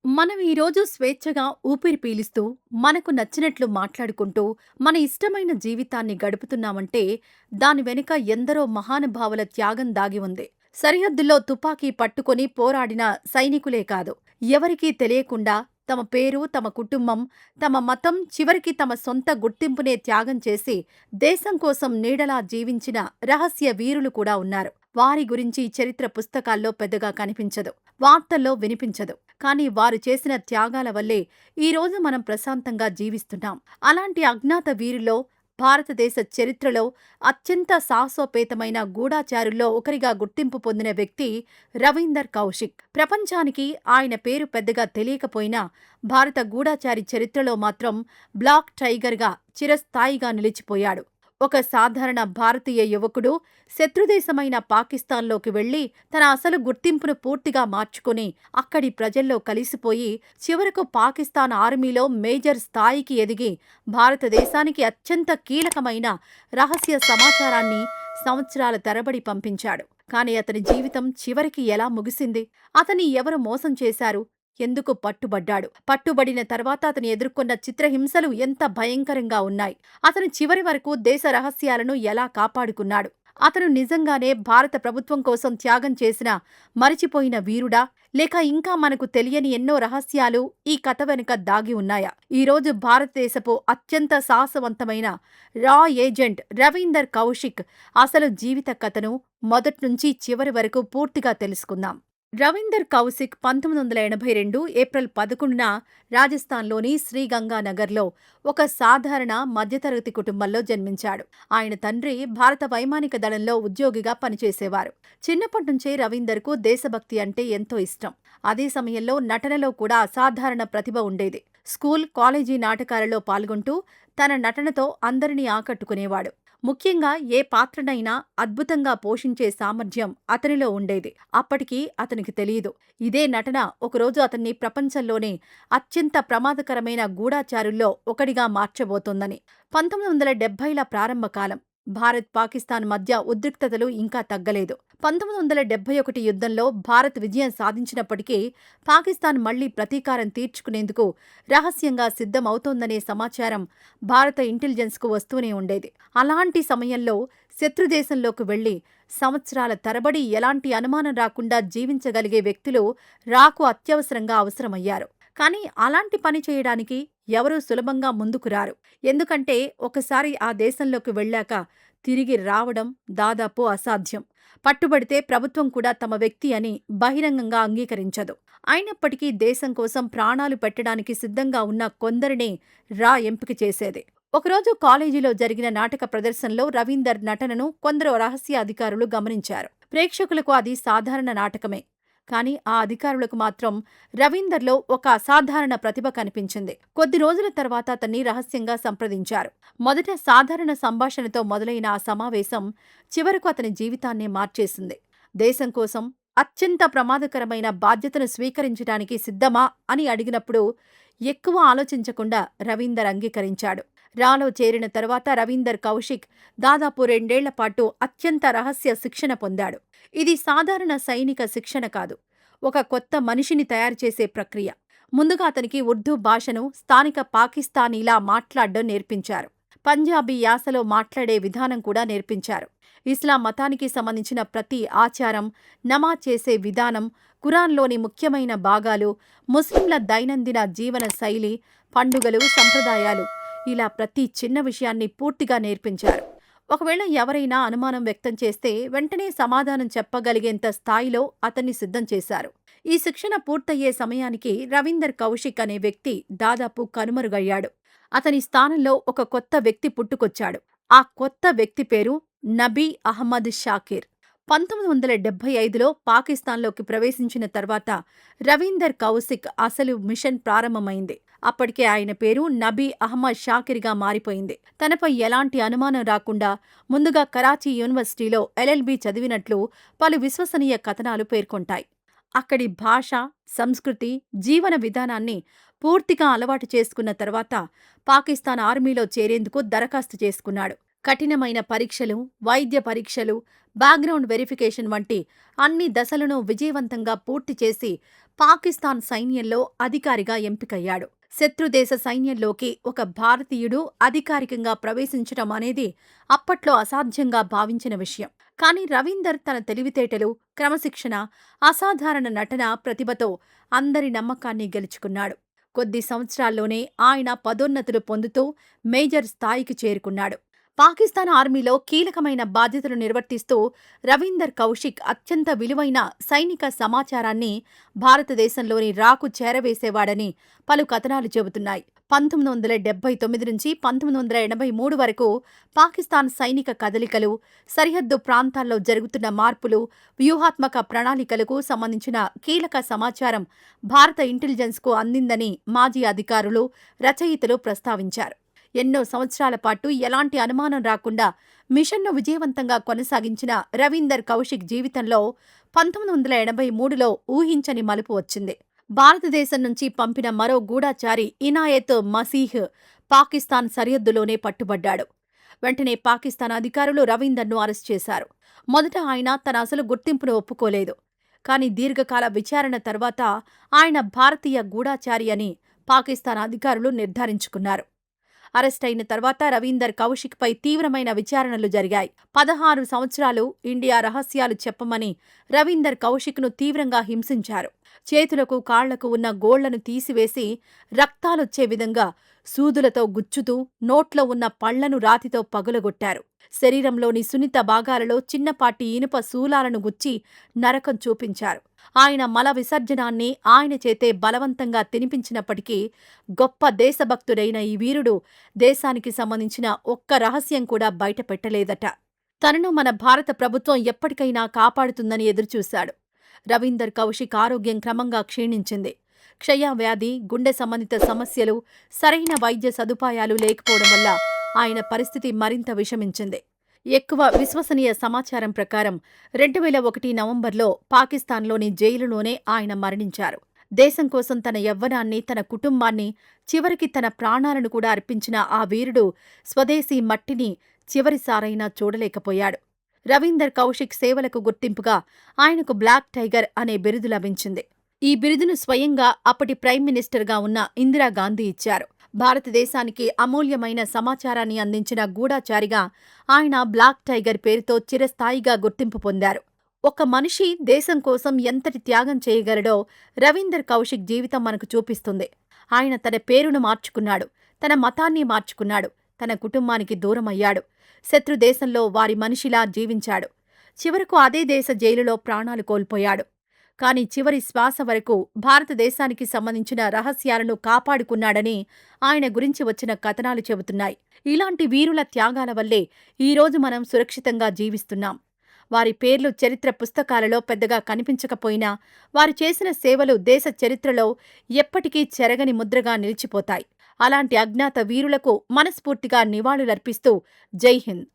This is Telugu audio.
మనం ఈరోజు స్వేచ్ఛగా ఊపిరి పీలుస్తూ, మనకు నచ్చినట్లు మాట్లాడుకుంటూ, మన ఇష్టమైన జీవితాన్ని గడుపుతున్నామంటే, దాని వెనుక ఎందరో మహానుభావుల త్యాగం దాగి ఉంది. సరిహద్దుల్లో తుపాకీ పట్టుకొని పోరాడిన సైనికులే కాదు, ఎవరికీ తెలియకుండా తమ పేరు, తమ కుటుంబం, తమ మతం, చివరికి తమ సొంత గుర్తింపునే త్యాగం చేసి, దేశం కోసం నీడలా జీవించిన రహస్య వీరులు కూడా ఉన్నారు. వారి గురించి చరిత్ర పుస్తకాల్లో పెద్దగా కనిపించదు, వార్తల్లో వినిపించదు. కానీ వారు చేసిన త్యాగాల వల్లే ఈరోజు మనం ప్రశాంతంగా జీవిస్తున్నాం. అలాంటి అజ్ఞాత వీరుల్లో, భారతదేశ చరిత్రలో అత్యంత సాహసోపేతమైన గూఢాచారుల్లో ఒకరిగా గుర్తింపు పొందిన వ్యక్తి రవీందర్ కౌశిక్. ప్రపంచానికి ఆయన పేరు పెద్దగా తెలియకపోయినా భారత గూఢాచారి చరిత్రలో మాత్రం బ్లాక్ టైగర్గా చిరస్థాయిగా నిలిచిపోయాడు. ఒక సాధారణ భారతీయ యువకుడు శత్రుదేశమైన పాకిస్తాన్లోకి వెళ్లి తన అసలు గుర్తింపును పూర్తిగా మార్చుకుని అక్కడి ప్రజల్లో కలిసిపోయి చివరకు పాకిస్తాన్ ఆర్మీలో మేజర్ స్థాయికి ఎదిగి భారతదేశానికి అత్యంత కీలకమైన రహస్య సమాచారాన్ని సంవత్సరాల తరబడి పంపించాడు. కాని అతని జీవితం చివరికి ఎలా ముగిసింది? అతన్ని ఎవరు మోసం చేశారు? ఎందుకు పట్టుబడ్డాడు? పట్టుబడిన తర్వాత అతను ఎదుర్కొన్న చిత్రహింసలు ఎంత భయంకరంగా ఉన్నాయి? అతను చివరి వరకు దేశ రహస్యాలను ఎలా కాపాడుకున్నాడు? అతను నిజంగానే భారత ప్రభుత్వం కోసం త్యాగం చేసిన మరిచిపోయిన వీరుడా? లేక ఇంకా మనకు తెలియని ఎన్నో రహస్యాలు ఈ కథ వెనుక దాగి ఉన్నాయా? ఈరోజు భారతదేశపు అత్యంత సాహసవంతమైన రా ఏజెంట్ రవీందర్ కౌశిక్ అసలు జీవిత కథను మొదట్నుంచి చివరి వరకు పూర్తిగా తెలుసుకుందాం. రవీందర్ కౌశిక్ 1982 ఏప్రిల్ 11న రాజస్థాన్లోని శ్రీగంగానగర్లో ఒక సాధారణ మధ్యతరగతి కుటుంబంలో జన్మించాడు. ఆయన తండ్రి భారత వైమానిక దళంలో ఉద్యోగిగా పనిచేసేవారు. చిన్నప్పటినుంచే రవీందర్కు దేశభక్తి అంటే ఎంతో ఇష్టం. అదే సమయంలో నటనలో కూడా అసాధారణ ప్రతిభ ఉండేది. స్కూల్, కాలేజీ నాటకాలలో పాల్గొంటూ తన నటనతో అందరినీ ఆకట్టుకునేవాడు. ముఖ్యంగా ఏ పాత్రనైనా అద్భుతంగా పోషించే సామర్థ్యం అతనిలో ఉండేది. అప్పటికీ అతనికి తెలియదు, ఇదే నటన ఒకరోజు అతన్ని ప్రపంచంలోనే అత్యంత ప్రమాదకరమైన గూఢాచారుల్లో ఒకడిగా మార్చబోతోందని. 1970ల ప్రారంభకాలం. భారత్, పాకిస్తాన్ మధ్య ఉద్రిక్తతలు ఇంకా తగ్గలేదు. 1971 యుద్ధంలో భారత్ విజయం సాధించినప్పటికీ పాకిస్తాన్ మళ్లీ ప్రతీకారం తీర్చుకునేందుకు రహస్యంగా సిద్ధమవుతోందనే సమాచారం భారత ఇంటెలిజెన్స్కు వస్తూనే ఉండేది. అలాంటి సమయంలో శత్రుదేశంలోకి వెళ్లి సంవత్సరాల తరబడి ఎలాంటి అనుమానం రాకుండా జీవించగలిగే వ్యక్తులు రాకు అత్యవసరంగా అవసరమయ్యారు. కానీ అలాంటి పని చేయడానికి ఎవరూ సులభంగా ముందుకు రారు. ఎందుకంటే ఒకసారి ఆ దేశంలోకి వెళ్ళాక తిరిగి రావడం దాదాపు అసాధ్యం. పట్టుబడితే ప్రభుత్వం కూడా తమ వ్యక్తి అని బహిరంగంగా అంగీకరించదు. అయినప్పటికీ దేశం కోసం ప్రాణాలు పెట్టడానికి సిద్ధంగా ఉన్న కొందరినే రా ఎంపిక చేసేది. ఒకరోజు కాలేజీలో జరిగిన నాటక ప్రదర్శనలో రవీందర్ నటనను కొందరు రహస్య అధికారులు గమనించారు. ప్రేక్షకులకు అది సాధారణ నాటకమే. కానీ ఆ అధికారులకు మాత్రం రవీందర్లో ఒక అసాధారణ ప్రతిభ కనిపించింది. కొద్ది రోజుల తర్వాత అతన్ని రహస్యంగా సంప్రదించారు. మొదట సాధారణ సంభాషణతో మొదలైన ఆ సమావేశం చివరకు అతని జీవితాన్నే మార్చేసింది. దేశం కోసం అత్యంత ప్రమాదకరమైన బాధ్యతను స్వీకరించడానికి సిద్ధమా అని అడిగినప్పుడు ఎక్కువ ఆలోచించకుండా రవీందర్ అంగీకరించాడు. రాలో చేరిన తర్వాత రవీందర్ కౌశిక్ దాదాపు 2 ఏళ్ల పాటు అత్యంత రహస్య శిక్షణ పొందాడు. ఇది సాధారణ సైనిక శిక్షణ కాదు, ఒక కొత్త మనిషిని తయారుచేసే ప్రక్రియ. ముందుగా అతనికి ఉర్దూ భాషను స్థానిక పాకిస్తానీలా మాట్లాడడం నేర్పించారు. పంజాబీ యాసలో మాట్లాడే విధానం కూడా నేర్పించారు. ఇస్లాం మతానికి సంబంధించిన ప్రతి ఆచారం, నమాజ్ చేసే విధానం, ఖురాన్లోని ముఖ్యమైన భాగాలు, ముస్లింల దైనందిన జీవన శైలి, పండుగలు, సంప్రదాయాలు, ఇలా ప్రతి చిన్న విషయాన్ని పూర్తిగా నేర్పించారు. ఒకవేళ ఎవరైనా అనుమానం వ్యక్తం చేస్తే వెంటనే సమాధానం చెప్పగలిగేంత స్థాయిలో అతన్ని సిద్ధం చేశారు. ఈ శిక్షణ పూర్తయ్యే సమయానికి రవీందర్ కౌశిక్ అనే వ్యక్తి దాదాపు కనుమరుగయ్యాడు. అతని స్థానంలో ఒక కొత్త వ్యక్తి పుట్టుకొచ్చాడు. ఆ కొత్త వ్యక్తి పేరు నబీ అహ్మద్ షాకిర్. 1975లో పాకిస్తాన్లోకి ప్రవేశించిన తర్వాత రవీందర్ కౌశిక్ అసలు మిషన్ ప్రారంభమైంది. అప్పటికే ఆయన పేరు నబీ అహ్మద్ షాకిర్గా మారిపోయింది. తనపై ఎలాంటి అనుమానం రాకుండా ముందుగా కరాచీ యూనివర్సిటీలో LLB చదివినట్లు పలు విశ్వసనీయ కథనాలు పేర్కొంటాయి. అక్కడి భాష, సంస్కృతి, జీవన విధానాన్ని పూర్తిగా అలవాటు చేసుకున్న తర్వాత పాకిస్తాన్ ఆర్మీలో చేరేందుకు దరఖాస్తు చేసుకున్నాడు. కఠినమైన పరీక్షలు, వైద్య పరీక్షలు, బ్యాక్‌గ్రౌండ్ వెరిఫికేషన్ వంటి అన్ని దశలను విజయవంతంగా పూర్తి చేసి పాకిస్తాన్ సైన్యంలో అధికారిగా ఎంపికయ్యాడు. శత్రుదేశ సైన్యంలోకి ఒక భారతీయుడు అధికారికంగా ప్రవేశించడం అనేది అప్పట్లో అసాధ్యంగా భావించిన విషయం. కానీ రవీందర్ తన తెలివితేటలు, క్రమశిక్షణ, అసాధారణ నటన ప్రతిభతో అందరి నమ్మకాన్ని గెలుచుకున్నాడు. కొద్ది సంవత్సరాల్లోనే ఆయన పదోన్నతులు పొందుతూ మేజర్ స్థాయికి చేరుకున్నాడు. పాకిస్తాన్ ఆర్మీలో కీలకమైన బాధ్యతలు నిర్వర్తిస్తూ రవీందర్ కౌశిక్ అత్యంత విలువైన సైనిక సమాచారాన్ని భారతదేశంలోని రాకు చేరవేసేవాడని పలు కథనాలు చెబుతున్నాయి. 1979 నుంచి 1983 వరకు పాకిస్తాన్ సైనిక కదలికలు, సరిహద్దు ప్రాంతాల్లో జరుగుతున్న మార్పులు, వ్యూహాత్మక ప్రణాళికలకు సంబంధించిన కీలక సమాచారం భారత ఇంటెలిజెన్స్కు అందిందని మాజీ అధికారులు, రచయితలు ప్రస్తావించారు. ఎన్నో సంవత్సరాల పాటు ఎలాంటి అనుమానం రాకుండా మిషన్ను విజయవంతంగా కొనసాగించిన రవీందర్ కౌశిక్ జీవితంలో 1983లో ఊహించని మలుపు వచ్చింది. భారతదేశం నుంచి పంపిన మరో గూఢచారి ఇనాయత్ మసీహ్ పాకిస్తాన్ సరిహద్దులోనే పట్టుబడ్డాడు. వెంటనే పాకిస్తాన్ అధికారులు రవీందర్ను అరెస్ట్ చేశారు. మొదట ఆయన తన అసలు గుర్తింపును ఒప్పుకోలేదు. కానీ దీర్ఘకాల విచారణ తర్వాత ఆయన భారతీయ గూఢచారి అని పాకిస్తాన్ అధికారులు నిర్ధారించుకున్నారు. అరెస్ట్ అయిన తర్వాత రవీందర్ కౌశిక్పై తీవ్రమైన విచారణలు జరిగాయి. 16 సంవత్సరాలు ఇండియా రహస్యాలు చెప్పమని రవీందర్ కౌశిక్ను తీవ్రంగా హింసించారు. చేతులకు, కాళ్లకు ఉన్న గోళ్లను తీసివేసి రక్తాలొచ్చే విధంగా సూదులతో గుచ్చుతూ నోట్లో ఉన్న పళ్లను రాతితో పగులగొట్టారు. శరీరంలోని సున్నిత భాగాలలో చిన్నపాటి ఇనుప శూలాలను గుచ్చి నరకం చూపించారు. ఆయన మల విసర్జనాన్ని ఆయన చేతే బలవంతంగా తినిపించినప్పటికీ గొప్ప దేశభక్తుడైన ఈ వీరుడు దేశానికి సంబంధించిన ఒక్క రహస్యం కూడా బయటపెట్టలేదట. తనను మన భారత ప్రభుత్వం ఎప్పటికైనా కాపాడుతుందని ఎదురుచూశాడు. రవీందర్ కౌశిక్ ఆరోగ్యం క్రమంగా క్షీణించింది. క్షయవ్యాధి, గుండె సంబంధిత సమస్యలు, సరైన వైద్య సదుపాయాలు లేకపోవడం వల్ల ఆయన పరిస్థితి మరింత విషమించింది. ఎక్కువ విశ్వసనీయ సమాచారం ప్రకారం 2001 నవంబర్లో పాకిస్తాన్లోని జైలులోనే ఆయన మరణించారు. దేశం కోసం తన యవ్వనాన్ని, తన కుటుంబాన్ని, చివరికి తన ప్రాణాలను కూడా అర్పించిన ఆ వీరుడు స్వదేశీ మట్టిని చివరిసారైనా చూడలేకపోయాడు. రవీందర్ కౌశిక్ సేవలకు గుర్తింపుగా ఆయనకు బ్లాక్ టైగర్ అనే బిరుదు లభించింది. ఈ బిరుదును స్వయంగా అప్పటి ప్రైమ్ మినిస్టర్గా ఉన్న ఇందిరాగాంధీ ఇచ్చారు. భారతదేశానికి అమూల్యమైన సమాచారాన్ని అందించిన గూఢచారిగా ఆయన బ్లాక్ టైగర్ పేరుతో చిరస్థాయిగా గుర్తింపు పొందారు. ఒక మనిషి దేశం కోసం ఎంతటి త్యాగం చేయగలడో రవీందర్ కౌశిక్ జీవితం మనకు చూపిస్తుంది. ఆయన తన పేరును మార్చుకున్నాడు, తన మతాన్ని మార్చుకున్నాడు, తన కుటుంబానికి దూరమయ్యాడు, శత్రుదేశంలో వారి మనిషిలా జీవించాడు. చివరకు అదే దేశ జైలులో ప్రాణాలు కోల్పోయాడు. కాని చివరి శ్వాస వరకు భారతదేశానికి సంబంధించిన రహస్యాలను కాపాడుకున్నాడని ఆయన గురించి వచ్చిన కథనాలు చెబుతున్నాయి. ఇలాంటి వీరుల త్యాగాల వల్లే ఈరోజు మనం సురక్షితంగా జీవిస్తున్నాం. వారి పేర్లు చరిత్ర పుస్తకాలలో పెద్దగా కనిపించకపోయినా వారు చేసిన సేవలు దేశ చరిత్రలో ఎప్పటికీ చెరగని ముద్రగా నిలిచిపోతాయి. అలాంటి అజ్ఞాత వీరులకు మనస్ఫూర్తిగా నివాళులర్పిస్తూ జై హింద్.